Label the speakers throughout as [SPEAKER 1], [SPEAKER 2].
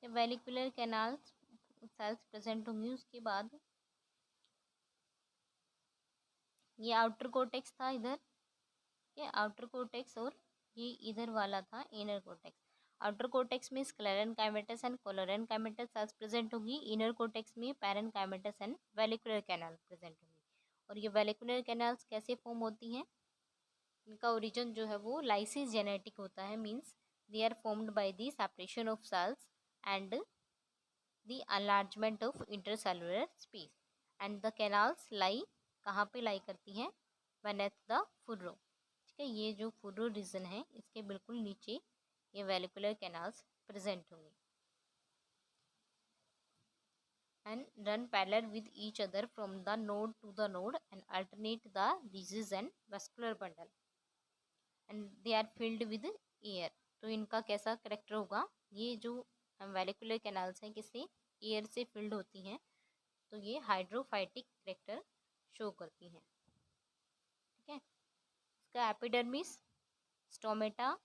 [SPEAKER 1] वेलिकुलर canals cells present होंगी। उसके बाद ये आउटर कोर्टेक्स था इधर, ये आउटर कोर्टेक्स, और ये इधर वाला था इनर कोर्टेक्स। आउटर कोर्टेक्स में स्क्लेरेनकाइमेटस एंड कोलोरेनकाइमेटस सेल्स प्रेजेंट होगी। इनर कोर्टेक्स में पैरेनकाइमेटस एंड वेलिकुलर कैनाल प्रेजेंट होंगी। और ये वेलिकुलर कैनाल्स कैसे फॉर्म होती हैं? इनका ओरिजिन जो है वो लाइसिस जेनेटिक होता है, means they are formed by the separation of cells and the enlargement of intercellular space. And the canals lie, कहाँ पे लाई करती हैं? beneath the furrow. ठीक है, ये जो फुर्रो रीजन है इसके बिल्कुल नीचे ये वेलिकुलर कैनाल्स प्रेजेंट होंगे and run parallel with each other from the node to the node and alternate the ridges and vascular bundle and they are filled with air। तो इनका कैसा करेक्टर होगा? ये जो वेलिकुलर कैनाल्स हैं किससे? एयर से फिल्ड होती हैं, तो ये हाइड्रोफाइटिक करेक्टर शो करती हैं। ठीक है, इसका एपिडर्मिस, स्टोमेटा,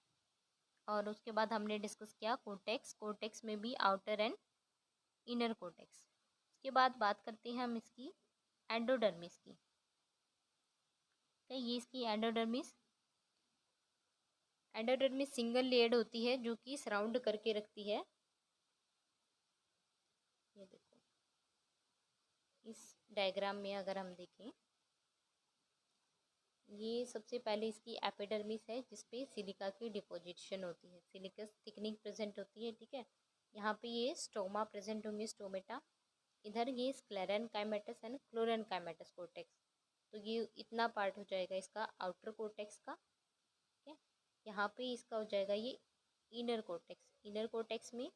[SPEAKER 1] और उसके बाद हमने डिस्कस किया कोर्टेक्स। कोर्टेक्स में भी आउटर एंड इनर कोर्टेक्स। उसके बाद बात करते हैं हम इसकी एंडोडर्मिस की। ये इसकी एंडोडर्मिस। एंडोडर्मिस सिंगल लेयर्ड होती है जो कि सराउंड करके रखती है। ये देखो इस डायग्राम में अगर हम देखें, ये सबसे पहले इसकी एपिडर्मिस है जिसपे सिलिका की डिपोजिशन होती है, सिलिकस थिकनिंग प्रेजेंट होती है। ठीक है, यहाँ पे ये स्टोमा प्रेजेंट होंगे, स्टोमेटा। इधर ये स्क्लेरेनकाइमेटस एंड क्लोरेनकाइमेटस कोर्टेक्स। तो ये इतना पार्ट हो जाएगा इसका आउटर कोर्टेक्स का। ठीक है, यहाँ पे इसका हो जाएगा ये इनर कोर्टेक्स। इनर कोर्टेक्स में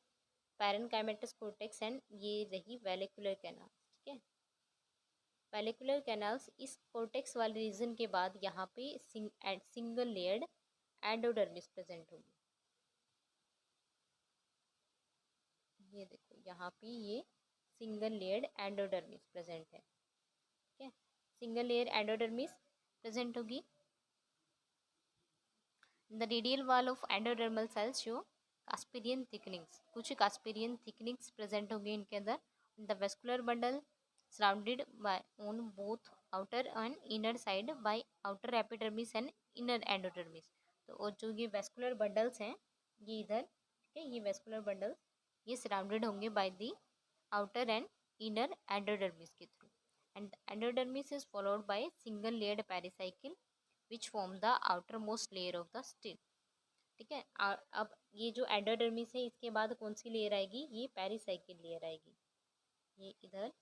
[SPEAKER 1] पैरेनकाइमेटस कोर्टेक्स एंड ये रही वेलिकुलर कैनाल। ठीक है, वेलिकुलर कैनाल्स इस कोर्टेक्स वाले रीजन के बाद यहाँ पे सिंगल लेयर्ड एंडोडर्मिस प्रेजेंट होगी। ये देखो यहाँ पे ये सिंगल लेयर्ड एंडोडर्मिस प्रेजेंट है। ठीक है, सिंगल लेयर एंडोडर्मिस प्रेजेंट होगी। The radial wall of endodermal cells show Casparian thickenings, कुछ कास्पेरियन थिकनिंग्स प्रेजेंट होंगे इनके अंदर। The vascular bundle surrounded by on both outer and inner side by outer epidermis and inner endodermis. तो और जो ये vascular bundles हैं ये इधर, ठीक है, ये वेस्कुलर बंडल्स ये सराउंडेड होंगे by the outer and inner endodermis के through. And endodermis is followed by single layered pericycle which form the outermost layer of the stele. ठीक है, अब ये जो एंडोडर्मिस है इसके बाद कौन सी लेयर आएगी? ये पेरिसाइकिल लेयर आएगी। ये इधर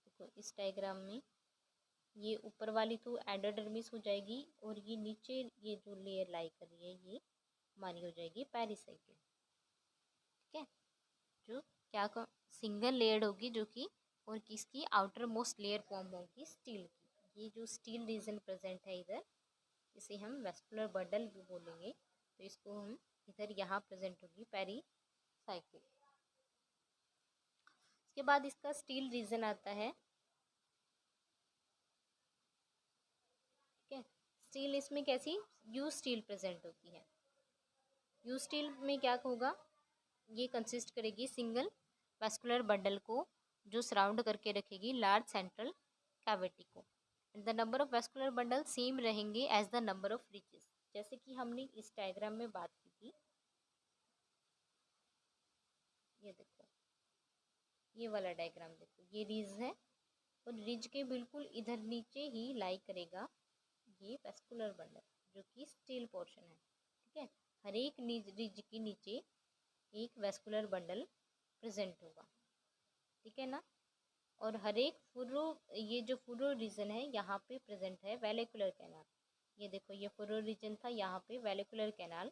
[SPEAKER 1] देखो इस डायग्राम में ये ऊपर वाली तो एंडोडर्मिस हो जाएगी और ये नीचे ये जो लेयर लाई कर रही है ये हमारी हो जाएगी पेरिसाइकिल। ठीक है, जो क्या सिंगल लेयर्ड होगी जो कि, और किसकी आउटर मोस्ट लेयर फॉर्म होगी स्टील की। ये जो स्टील रीजन प्रेजेंट है इधर, इसे हम वेस्कुलर बंडल भी बोलेंगे, तो इसको हम इधर यहाँ प्रेजेंट होगी पेरिसाइकिल। इसके बाद इसका स्टील रीजन आता है। ठीक है, स्टील इसमें कैसी यू स्टील प्रेजेंट होती है। यू स्टील में क्या होगा? ये कंसिस्ट करेगी सिंगल वेस्कुलर बंडल को जो सराउंड करके रखेगी लार्ज सेंट्रल कैविटी को। And the number of vascular bundle same रहेंगे as the number of ridges, जैसे कि हमने इस डायग्राम में बात की थी। ये देखो ये वाला डायग्राम देखो, ये रिज है और रिज के बिल्कुल इधर नीचे ही लाई करेगा ये वेस्कुलर बंडल जो कि स्टील पोर्शन है। ठीक है, हर एक रिज के नीचे एक वेस्कुलर बंडल प्रेजेंट होगा। ठीक है ना, और हर एक फुर्रो, ये जो फुर्रो रीजन है यहाँ पे प्रेजेंट है वेलिकुलर कैनाल। ये देखो ये फुर्रो रीजन था, यहाँ पे वेलिकुलर कैनाल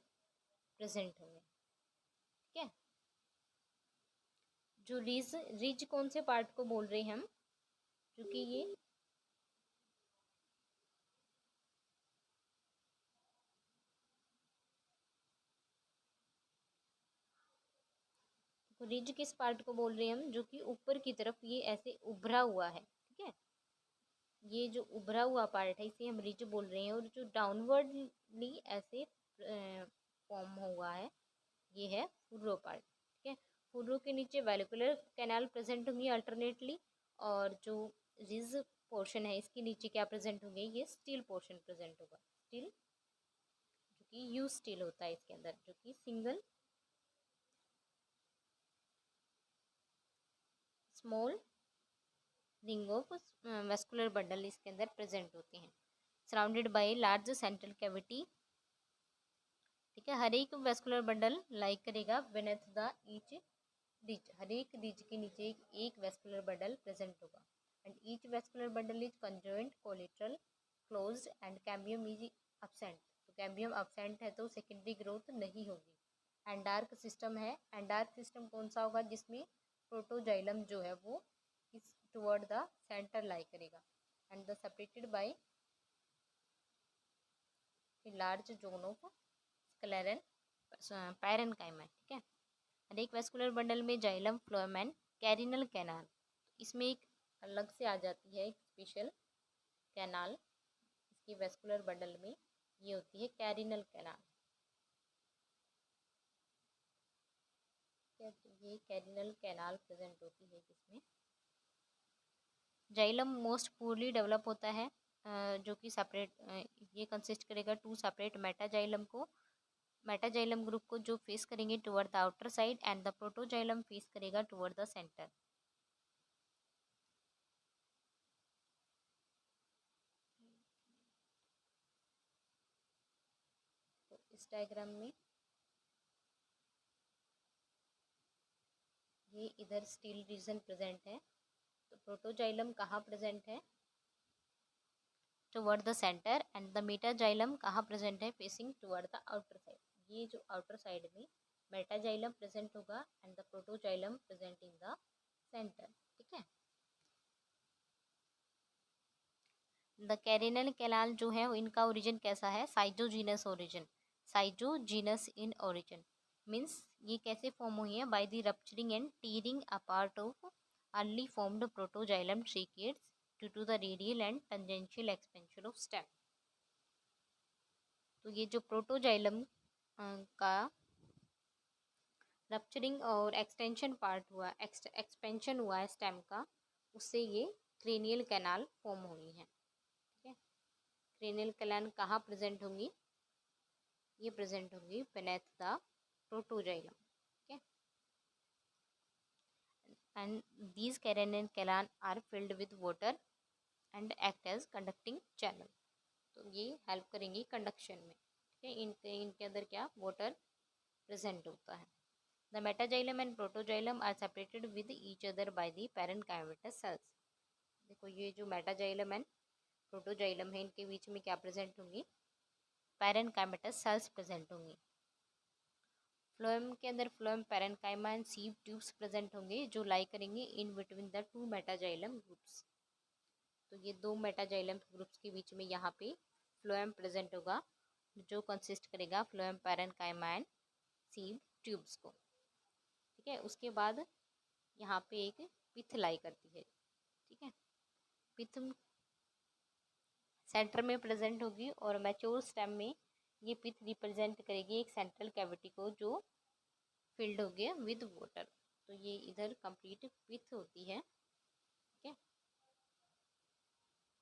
[SPEAKER 1] प्रेजेंट होंगे। ठीक है, जो रिज कौन से पार्ट को बोल रहे हैं हम? क्योंकि ये रिज किस पार्ट को बोल रहे हैं हम? जो कि ऊपर की तरफ ये ऐसे उभरा हुआ है। ठीक है, ये जो उभरा हुआ पार्ट है इसे हम रिज बोल रहे हैं, और जो डाउनवर्डली ऐसे फॉर्म हुआ है ये है फुर्रो पार्ट, ठीक है। फुर्रो के नीचे वैलिकुलर कैनाल प्रेजेंट होंगी अल्टरनेटली, और जो रिज पोर्शन है इसके नीचे क्या प्रेजेंट होंगे, ये स्टील पोर्शन प्रेजेंट होगा, स्टील जो कि यू स्टील होता है इसके अंदर, जो कि single small ring of vascular bundle इसके अंदर प्रेजेंट होते हैं, surrounded by large central cavity, ठीक है। हर एक वेस्कुलर बंडल लाइक करेगा बेनेथ द ईच रिज, हर एक रिज के नीचे एक वेस्कुलर बंडल प्रेजेंट होगा, and each vascular bundle is conjoint collateral closed end cambium is absent, तो कैम्बियम absent है तो सेकेंडरी ग्रोथ नहीं होगी। एंडार्क सिस्टम है, एंडार्क सिस्टम कौन सा होगा, जिसमें प्रोटोजाइलम जो है वो इस टुवर्ड द सेंटर लाई करेगा, and the separated by large zone of sclerenchyma parenchyma, ठीक है। हर एक वेस्कुलर बंडल में xylem phloem and carinal canal, इसमें एक अलग से आ जाती है एक स्पेशल कैनाल, इसकी वेस्कुलर बंडल में ये होती है कैरिनल कैनाल, ये कैरिनल कैनाल प्रेजेंट होती है जिसमें जाइलम मोस्ट पूरली डेवलप होता है, जो कि सेपरेट ये कंसिस्ट करेगा टू सेपरेट मेटाजाइलम को, मेटाजाइलम ग्रुप को जो फेस करेंगे toward the outer side, and the protoxylem face करेगा टुवर्ड द सेंटर। तो इस डायग्राम में ये इधर स्टील रीजन प्रेजेंट है, तो प्रोटोजाइलम कहाँ प्रेजेंट है, toward the centre, and the metaxylem कहाँ प्रेजेंट है, facing toward the outer side, ये जो आउटर साइड में मेटाजाइलम प्रेजेंट होगा and the protoxylem present in the centre, ठीक है। द कैरिनल कैनाल जो है इनका ओरिजिन कैसा है, schizogenous origin, schizogenous in origin means ये कैसे फॉर्म हुई है, by the rupturing and tearing apart of early formed protoxylem tracheids due to the radial and tangential expansion of stem. तो ये जो प्रोटोजाइलम का रप्चरिंग और एक्सटेंशन पार्ट हुआ, एक्सपेंशन हुआ है स्टेम का, उससे ये क्रेनियल कैनाल फॉर्म हुई है, ठीक है। क्रेनियल कैनाल कहाँ प्रेजेंट होंगी, ये प्रेजेंट होंगी beneath द प्रोटोजाइलम, ठीक है। And these carinal canal are filled with water and act as conducting channel, तो ये हेल्प करेंगी कंडक्शन में, ठीक है। इनके अंदर क्या वाटर प्रेजेंट होता है। The metaxylem and protoxylem are separated with each other by the parenchymatous cells, देखो ये जो मेटाजाइलम एंड प्रोटोजाइलम है इनके बीच में क्या प्रेजेंट होंगी, पैरेन्काइमेटस सेल्स प्रेजेंट होंगी। फ्लोएम के अंदर phloem parenchyma and sieve tubes present होंगे जो लाई करेंगे in between the two metaxylem groups, तो ये दो मेटाजाइलम ग्रुप्स के बीच में यहाँ पे फ्लोएम प्रेजेंट होगा जो कंसिस्ट करेगा phloem parenchyma and sieve tubes को, ठीक है। उसके बाद यहाँ पे एक पिथ लाई करती है, ठीक है। पिथ सेंटर में प्रेजेंट होगी और मैच्योर स्टेम में ये पिथ रिप्रेजेंट करेगी एक सेंट्रल कैविटी को जो फिल्ड हो गया विद वाटर, तो ये इधर कंप्लीट पिथ होती है, ठीक है।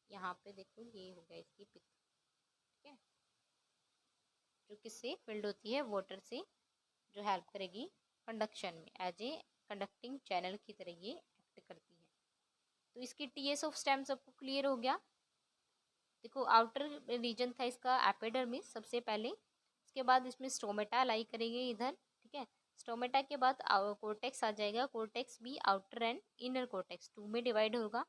[SPEAKER 1] यहाँ पे देखो ये हो गया इसकी पिथ, ठीक है, जो किससे फिल्ड होती है, वाटर से, जो हेल्प करेगी कंडक्शन में, एज ए कंडक्टिंग चैनल की तरह ये एक्ट करती है। तो इसकी टीएस ऑफ स्टेम सबको क्लियर हो गया। देखो आउटर रीजन था इसका एपिडर्मिस सबसे पहले, उसके बाद इसमें स्टोमेटा लाई करेंगे इधर, ठीक है। स्टोमेटा के बाद कोर्टेक्स आ जाएगा, कोर्टेक्स भी outer and inner cortex two में डिवाइड होगा।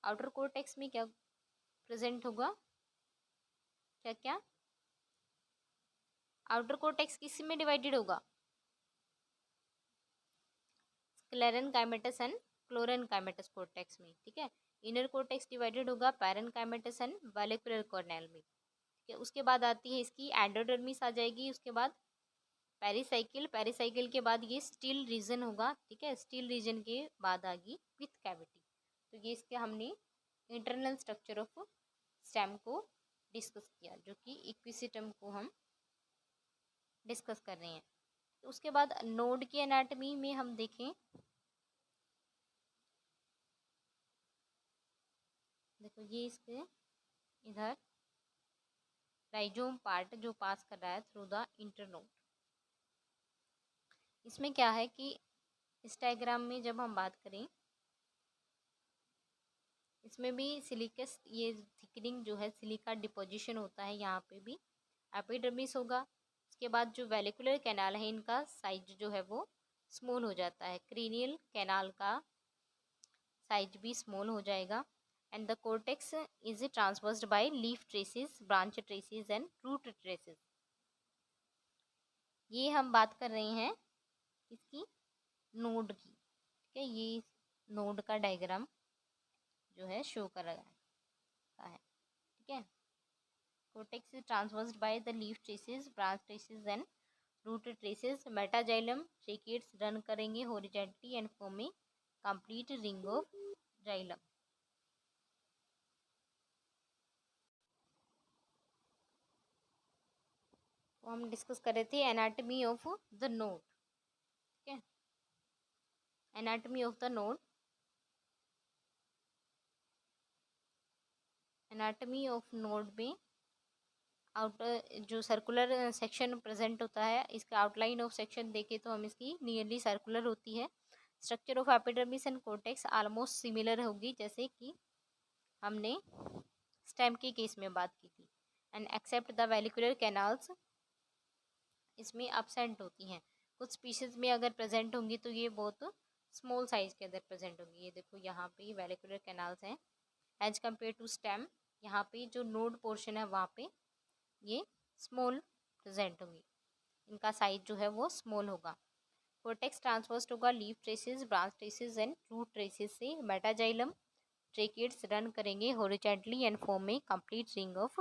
[SPEAKER 1] आउटर कोर्टेक्स में क्या प्रेजेंट होगा, क्या क्या आउटर कोर्टेक्स किस में डिवाइडेड होगा, स्क्लेरेनकाइमेटस एंड क्लोरेनकाइमेटस कोर्टेक्स में, ठीक है। इनर कोर्टेक्स डिवाइडेड होगा पैरेन्काइमेटस एंड वैलिकुलर कॉर्नेल में, ठीक है। उसके बाद आती है इसकी एंडोडर्मिस आ जाएगी, उसके बाद पेरिसाइकिल, पेरिसाइकिल के बाद ये स्टील रीजन होगा, ठीक है। स्टील रीजन के बाद आ गई पिथ कैविटी, तो ये इसके हमने इंटरनल स्ट्रक्चर ऑफ स्टेम को डिस्कस किया, जो कि इक्विसिटम को हम डिस्कस कर रहे हैं, उसके बाद नोड की एनाटमी में हम देखें, देखो ये इसके इधर राइजोम पार्ट जो पास कर रहा है थ्रू द इंटरनोड। इसमें क्या है कि इस डायग्राम में जब हम बात करें, इसमें भी सिलिकस, ये थिकनिंग जो है सिलिका डिपोजिशन होता है, यहाँ पे भी एपिडर्मिस होगा। उसके बाद जो वेलिकुलर कैनाल है इनका साइज जो है वो स्मॉल हो जाता है, क्रीनियल कैनाल का साइज भी स्मॉल हो जाएगा। And the cortex is transversed by leaf traces, branch traces and root traces. ये हम बात कर रहे हैं इसकी नोड की, ठीक है। ये नोड का डायग्राम जो है शो कर रहा है, ठीक है। Cortex is transversed by the leaf traces, branch traces and root traces. Metaxylem tracheids run करेंगे horizontally and forming complete ring of xylem. तो हम डिस्कस कर रहे थे एनाटमी ऑफ द नोड, ठीक है। Anatomy of the node, anatomy of node में outer जो सर्कुलर सेक्शन प्रेजेंट होता है, इसका आउटलाइन ऑफ सेक्शन देखे तो हम इसकी नियरली सर्कुलर होती है। Structure of epidermis and cortex almost similar होगी जैसे कि हमने स्टेम के केस में बात की थी। एंड एक्सेप्ट द वेलिकुलर कैनाल्स इसमें एब्सेंट होती हैं। कुछ स्पीशीज में अगर प्रेजेंट होंगी तो ये बहुत स्मॉल साइज के अंदर प्रेजेंट होंगी। ये देखो यहाँ पे वेलिकुलर कैनाल्स हैं एज कम्पेयर टू स्टेम। यहाँ पे जो नोड पोर्शन है वहाँ पे ये स्मॉल प्रेजेंट होंगी, इनका साइज जो है वो स्मॉल होगा। कोर्टेक्स ट्रांसवर्स्ड होगा leaf traces, branch traces and root traces से। मेटाजाइलम ट्रेकिड्स रन करेंगे horizontally and forming complete ring of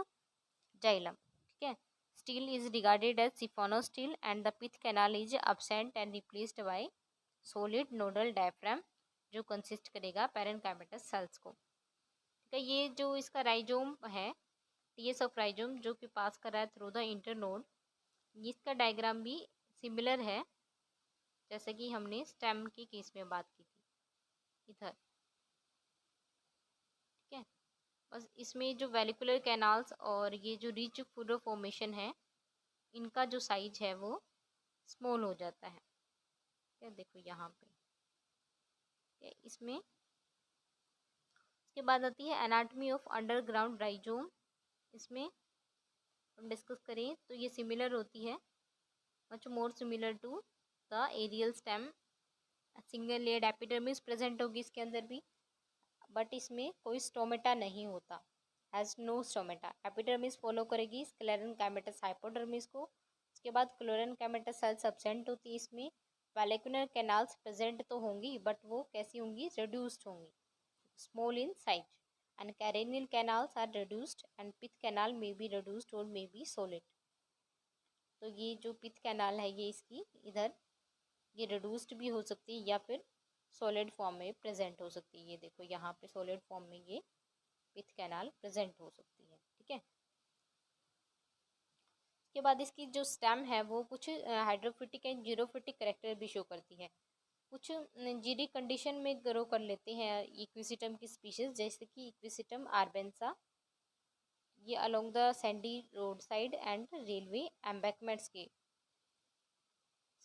[SPEAKER 1] xylem, ठीक है। Stele is regarded as siphonostele and the pith canal is absent and replaced by solid nodal diaphragm जो consist करेगा parenchymatous cells को, ठीक है। ये जो इसका राइजोम है, टीएस ऑफ राइजोम जो कि पास कर रहा है थ्रू द इंटरनोड, इसका डायग्राम भी सिमिलर है जैसे कि हमने स्टेम के केस में बात की थी इधर, ठीक है। बस इसमें जो वेलिकुलर कैनाल्स और ये जो रिच फूडर फॉर्मेशन है इनका जो साइज है वो स्मॉल हो जाता है, ठीक है। देखो यहाँ पे, ठीक है। इसमें उसके बाद आती है एनाटमी ऑफ अंडरग्राउंड राइजोम। इसमें हम डिस्कस करें तो ये सिमिलर होती है, much more similar to the aerial stem. Single layered epidermis present होगी इसके अंदर भी, बट इसमें कोई स्टोमेटा नहीं होता, has no stomata. Epidermis follow करेगी स्क्लेरन कैमेटस हाइपोडर्मिस को। उसके बाद क्लोरन कैमेटस सेल्स एब्सेंट होती है इसमें। वेलिकुलर कैनाल्स प्रेजेंट तो होंगी बट वो कैसी होंगी, रिड्यूस्ड होंगी, small in size. And carinal canals are reduced and pith canal may be reduced और मे बी सॉलिड। तो ये जो पिथ कैनाल है ये इसकी इधर ये रिड्यूस्ड भी हो सकती है या फिर सॉलिड फॉर्म में प्रेजेंट हो सकती है। ये देखो यहाँ पे सॉलिड फॉर्म में ये पिथ कैनाल प्रेजेंट हो सकती है, ठीक है। उसके बाद इसकी जो स्टेम है वो कुछ हाइड्रोफिटिक एंड जीरोफिटिक करेक्टर भी शो करती है। कुछ जीरी कंडीशन में ग्रो कर लेते हैं इक्विसिटम की स्पीशीज, जैसे कि इक्विसिटम आर्बेंसा, ये along the sandy road side and railway embankments के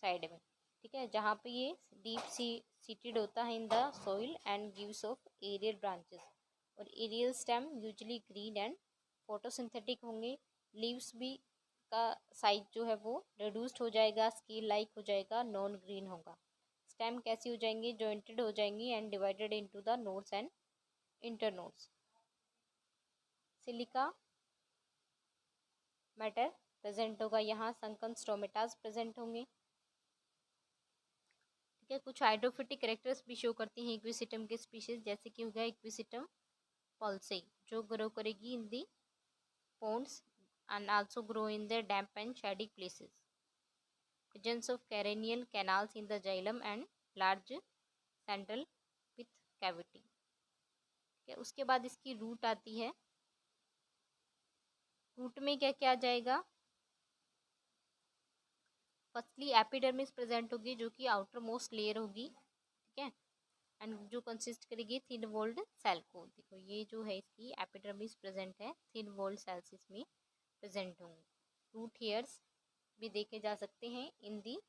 [SPEAKER 1] साइड में, ठीक है, जहाँ पे ये डीप सी सीटेड होता है in the soil and gives off aerial branches. और aerial stem usually green and photosynthetic होंगे। लीव्स भी का साइज जो है वो रिड्यूस्ड हो जाएगा, स्केल लाइक हो जाएगा, नॉन ग्रीन होगा। स्टेम कैसी हो जाएंगी, जॉइंटेड हो जाएंगी and divided into the nodes and internodes. Silica matter present होगा, यहाँ संकन स्टोमेटास प्रेजेंट होंगे, ठीक है। कुछ हाइड्रोफिटिक कैरेक्टर्स भी शो करती हैं इक्विसिटम के स्पीशीज, जैसे कि हो गया इक्विसिटम पल्से जो ग्रो करेगी इन दी ponds and also grow in the damp and shady places. Presence of carennial canals in the xylem and large central pith cavity, ठीक है। उसके बाद इसकी रूट आती है। रूट में क्या क्या आ जाएगा, फर्स्टली एपिडर्मिस प्रेजेंट होगी जो कि आउटर मोस्ट लेयर होगी, ठीक है, एंड जो कंसिस्ट करेगी थिन वॉल्ड सेल को। देखो ये जो है इसकी एपिडर्मिस प्रेजेंट है, थिन वॉल्ड सेल्स इसमें प्रेजेंट होंगे। रूट हेयर्स भी देखे जा सकते हैं इन दी,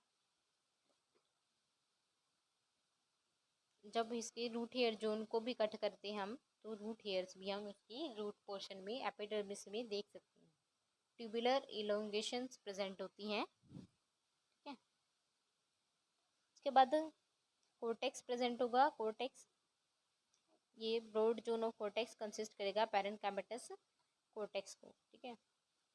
[SPEAKER 1] जब इसके रूट हेयर जोन को भी कट करते हैं हम तो रूट हेयर्स भी हम इसकी रूट पोर्शन में एपिडर्मिस में देख सकते हैं। ट्यूबुलर इलोंगेशंस प्रेजेंट होती हैं, ठीक है। उसके बाद कोर्टेक्स प्रेजेंट होगा। कोर्टेक्स, ये broad zone of cortex consist करेगा पैरेन्काइमेटस कोर्टेक्स को, ठीक है।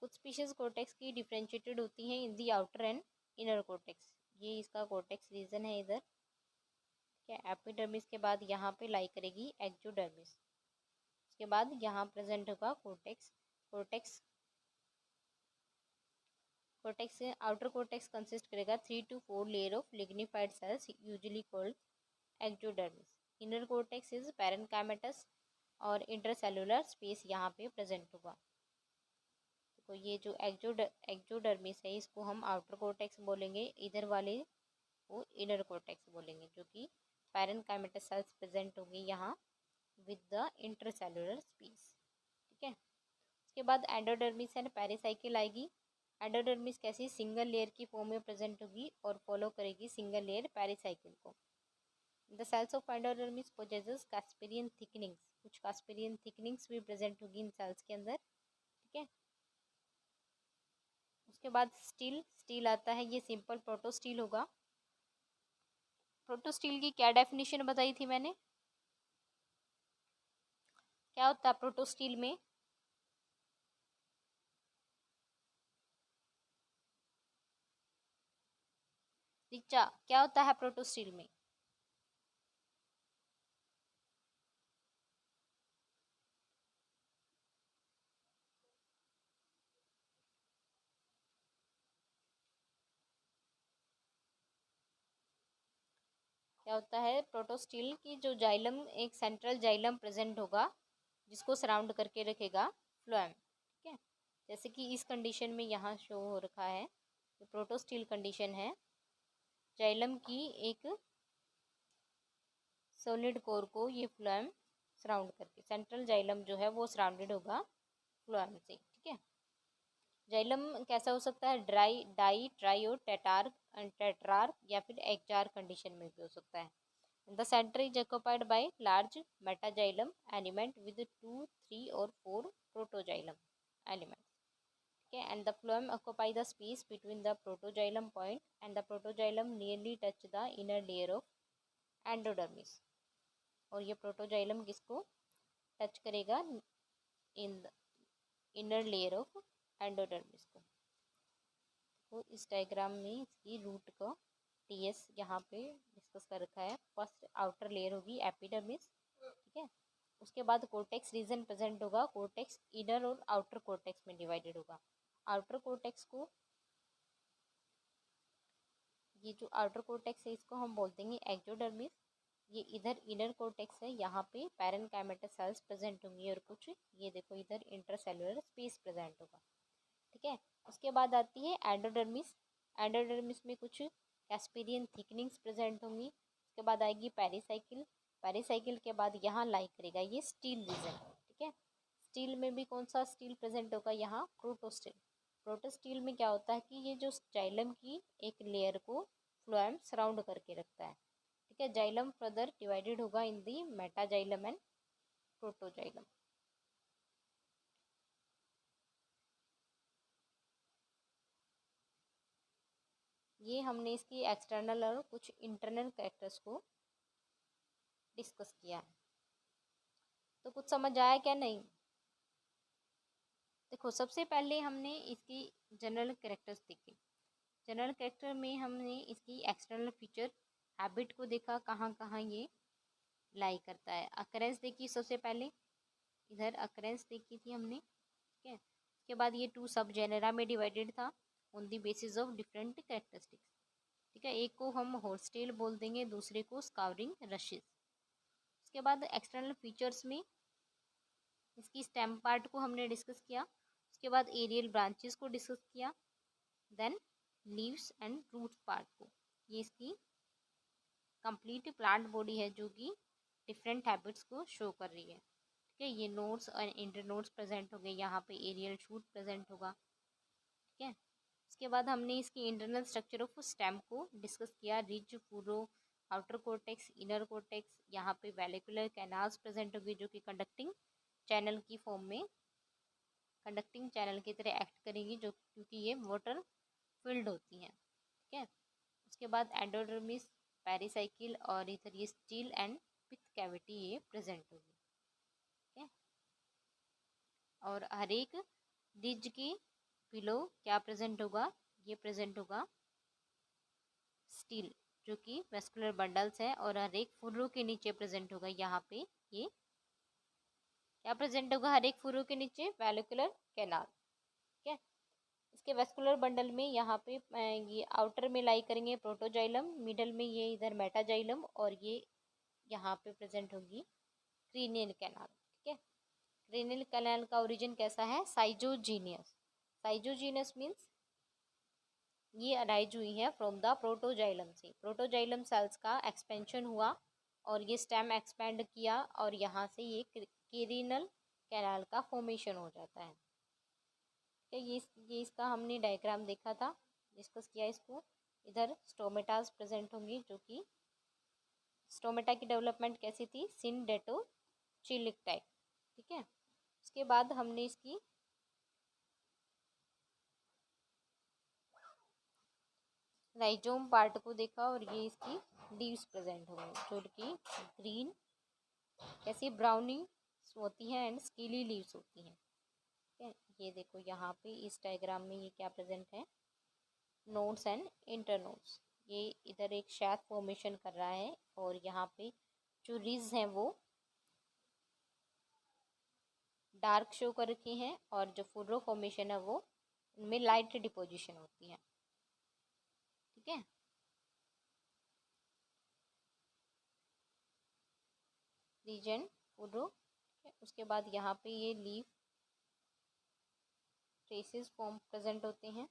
[SPEAKER 1] कुछ स्पीशीज कोर्टेक्स की डिफ्रेंशिएटेड होती हैं in the outer and inner cortex, ये इसका कोर्टेक्स रीजन है इधर, ठीक है। एपिडर्मिस के बाद यहाँ पे लाई करेगी एक्जोडर्मिस, उसके बाद यहाँ प्रेजेंट होगा cortex. Cortex cortex outer cortex consist करेगा 3 to 4 layer of lignified cells usually called exodermis. Inner cortex is parenchymatous और इंटरसेलुलर स्पेस यहाँ पे प्रेजेंट होगा। तो ये जो एक्जोडर्मिस है इसको हम आउटर कोर्टेक्स बोलेंगे, इधर वाले को इनर कोर्टेक्स बोलेंगे, जो कि पैरेन्काइमेटस सेल्स प्रेजेंट होंगी यहाँ विद द इंटरसेलुलर स्पेस, ठीक है। उसके बाद एंडोडर्मिस एंड पेरिसाइकिल आएगी। एंडोडर्मिस कैसी सिंगल लेयर की फॉर्म में प्रेजेंट होगी और फॉलो करेगी सिंगल लेयर पेरिसाइकिल को। The cells of endodermis possesses Casparian thickenings, कुछ कास्पेरियन थिकनिंग्स भी प्रेजेंट होगी इन सेल्स के अंदर, ठीक है। उसके बाद स्टील आता है, ये सिंपल प्रोटोस्टील होगा। प्रोटोस्टील की क्या डेफिनेशन बताई थी मैंने, क्या होता है प्रोटोस्टील में? दीक्षा, क्या होता है प्रोटोस्टील में? क्या होता है प्रोटोस्टील की जो जाइलम, एक सेंट्रल जाइलम प्रेजेंट होगा जिसको सराउंड करके रखेगा फ्लोएम, ठीक है। जैसे कि इस कंडीशन में यहाँ शो हो रखा है, ये प्रोटोस्टील कंडीशन है। जाइलम की एक सॉलिड कोर को ये फ्लोएम सराउंड करके, सेंट्रल जाइलम जो है वो सराउंडेड होगा फ्लोएम से, ठीक है। जाइलम कैसा हो सकता है? ट्राई और टेट्रार्क या फिर एक्जार कंडीशन में भी हो सकता है। The center is occupied by large metaxylem element with 2, 3 or 4 protoxylem elements. Okay, and the phloem occupy the space between the protoxylem point and the protoxylem nearly touch the inner layer of endodermis. और ये protoxylem किसको touch करेगा? इन inner layer of endodermis को। तो इस diagram में इसकी root को टीएस यहाँ पे डिस्कस कर रखा है। फर्स्ट आउटर लेयर होगी एपिडर्मिस, ठीक है। उसके बाद कोर्टेक्स रीजन प्रेजेंट होगा। कोर्टेक्स इनर और आउटर कोर्टेक्स में डिवाइडेड होगा। आउटर कोर्टेक्स को, ये जो आउटर कोर्टेक्स है इसको हम बोल देंगे एक्जोडर्मिस। ये इधर इनर कोर्टेक्स है, यहाँ पे पैरेन्काइमेटस सेल्स प्रेजेंट होंगी और कुछ ये देखो इधर इंटरसेलुलर स्पेस प्रेजेंट होगा, ठीक है। उसके बाद आती है एंडोडर्मिस। एंडोडर्मिस में कुछ कैस्पेरियन थिकनिंग्स प्रेजेंट होंगी। उसके बाद आएगी पेरिसाइकिल। पेरिसाइकिल के बाद यहाँ लाई करेगा ये स्टील रीजन, ठीक है। स्टील में भी कौन सा स्टील प्रेजेंट होगा? यहाँ प्रोटोस्टील। प्रोटोस्टील में क्या होता है कि ये जो जाइलम की एक लेयर को फ्लोएम सराउंड करके रखता है, ठीक है। जाइलम फर्दर डिवाइडेड होगा इन दी मेटाजाइलम एंड प्रोटोजाइलम। ये हमने इसकी एक्सटर्नल और कुछ इंटरनल कैरेक्टर्स को डिस्कस किया है। तो कुछ समझ आया क्या? नहीं? देखो सबसे पहले हमने इसकी जनरल कैरेक्टर्स देखे। जनरल कैरेक्टर में हमने इसकी एक्सटर्नल फीचर हैबिट को देखा, कहाँ कहाँ ये लाई करता है। अकरेंस देखी सबसे पहले, इधर अकरेंस देखी थी हमने, ठीक है। उसके बाद ये 2 सब जेनरा में डिवाइडेड था on the basis of different characteristics, ठीक है। एक को हम हॉर्सटेल बोल देंगे, दूसरे को स्काउरिंग रशेस। उसके बाद एक्सटर्नल फीचर्स में इसकी स्टेम पार्ट को हमने डिस्कस किया। उसके बाद एरियल ब्रांचेस को डिस्कस किया। Then leaves and root part को। ये इसकी कंप्लीट प्लांट बॉडी है जो कि डिफरेंट हैबिट्स को शो कर रही है। ठीक है, ये नोड्स और इंटर नोड्स प्रेजेंट हो गए, यहाँ पे एरियल शूट प्रेजेंट होगा। ठीक है, इसके बाद हमने इसकी इंटरनल स्ट्रक्चर ऑफ स्टेम को डिस्कस किया। Ridge, furrow, outer cortex, inner cortex, यहाँ पे वेलिकुलर कैनाल्स प्रेजेंट होगी जो कि कंडक्टिंग चैनल की फॉर्म में कंडक्टिंग चैनल की तरह एक्ट करेंगी, जो क्योंकि ये वाटर फिल्ड होती हैं। ठीक है, उसके बाद एंडोडर्मिस, पेरिसाइकिल और इधर ये स्टील एंड पिथ कैविटी ये प्रेजेंट होगी। ठीक है, और हर एक रिज के बिलो क्या प्रेजेंट होगा, ये प्रेजेंट होगा स्टील जो कि वेस्कुलर बंडल्स है, और हर एक फुर्रों के नीचे प्रेजेंट होगा, यहाँ पे ये क्या प्रेजेंट होगा हर एक फुर्रों के नीचे, वेलिकुलर कैनाल। ठीक है, इसके वेस्कुलर बंडल में यहाँ पे ये आउटर में लाई करेंगे प्रोटोजाइलम, मिडल में ये इधर मेटाजाइलम, और ये यहाँ पे प्रेजेंट होगी क्रीनियल कैनाल। ठीक है, क्रीनियल कैनाल का ओरिजिन कैसा है, साइजोजीनियस। साइजोजीनियस मीन्स ये अराइज हुई है फ्रॉम द प्रोटोजाइलम से। प्रोटोजाइलम सेल्स का एक्सपेंशन हुआ और ये स्टेम एक्सपेंड किया, और यहाँ से ये क्रीनियल कैनाल का फॉर्मेशन हो जाता है। ठीक है, ये इसका हमने डायग्राम देखा था, डिस्कस किया इसको। इधर स्टोमेटास प्रेजेंट होंगी, जो कि स्टोमेटा की डेवलपमेंट कैसी थी, सिंडेटो चिलिक टाइप। ठीक है, उसके बाद हमने इसकी राइजोम पार्ट को देखा, और ये इसकी लीव्स प्रेजेंट होंगे जो कि ग्रीन कैसी ब्राउनी होती हैं एंड स्कीली लीव्स होती हैं। ठीक है, ये देखो यहाँ पे इस डायग्राम में ये क्या प्रेजेंट है, नोड्स एंड इंटरनोड्स। ये इधर एक शैथ फॉर्मेशन कर रहा है, और यहाँ पे जो रिज हैं वो डार्क शो कर रखी हैं, और जो फुर्रो फॉर्मेशन है वो उनमें लाइट डिपोजिशन होती है। ठीक है, रीजन फुर्रो। उसके बाद यहाँ पे ये लीफ ट्रेसेस फॉर्म प्रेजेंट होते हैं।